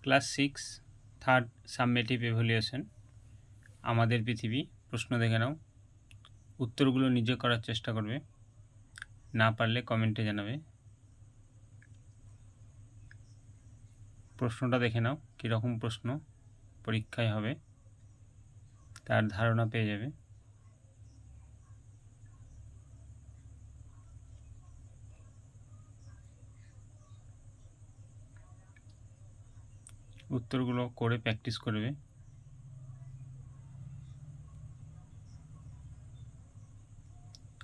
Class 6 third সাবমেটিভ evaluation আমাদের পৃথিবী প্রশ্ন দেখে নাও। উত্তরগুলো নিজে করার চেষ্টা করবে, না পারলে কমেন্টে জানাবে। প্রশ্নটা দেখে নাও, কীরকম প্রশ্ন পরীক্ষায় হবে তার ধারণা পেয়ে যাবে। উত্তরগুলো করে প্র্যাকটিস করবে।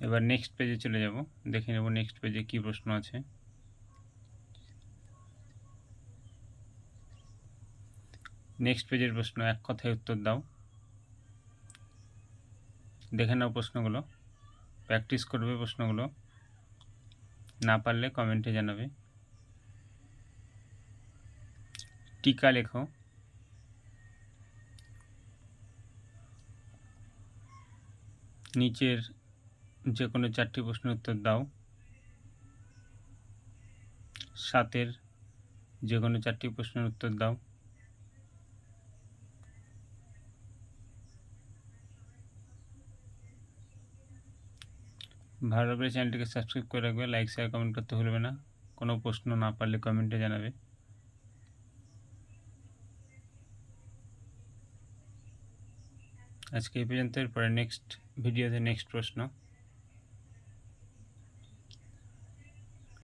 এবার নেক্সট পেজে চলে যাব, দেখে নেব নেক্সট পেজে কী প্রশ্ন আছে। নেক্সট পেজের প্রশ্ন, এক কথায় উত্তর দাও। দেখে নাও প্রশ্নগুলো, প্র্যাকটিস করবে প্রশ্নগুলো, না পারলে কমেন্টে জানাবে। টিকা লেখো। নিচের যে কোনো 4টি প্রশ্নের উত্তর দাও। 7-এর যে কোনো 4টি প্রশ্নের উত্তর দাও। ভালো লাগলে চ্যানেলটিকে সাবস্ক্রাইব করে রাখবে, লাইক শেয়ার কমেন্ট করতে ভুলবে না। কোনো প্রশ্ন না পারলে কমেন্টে জানাবে। আজকে এই পর্যন্ত, এরপরে নেক্সট ভিডিওতে নেক্সট প্রশ্ন।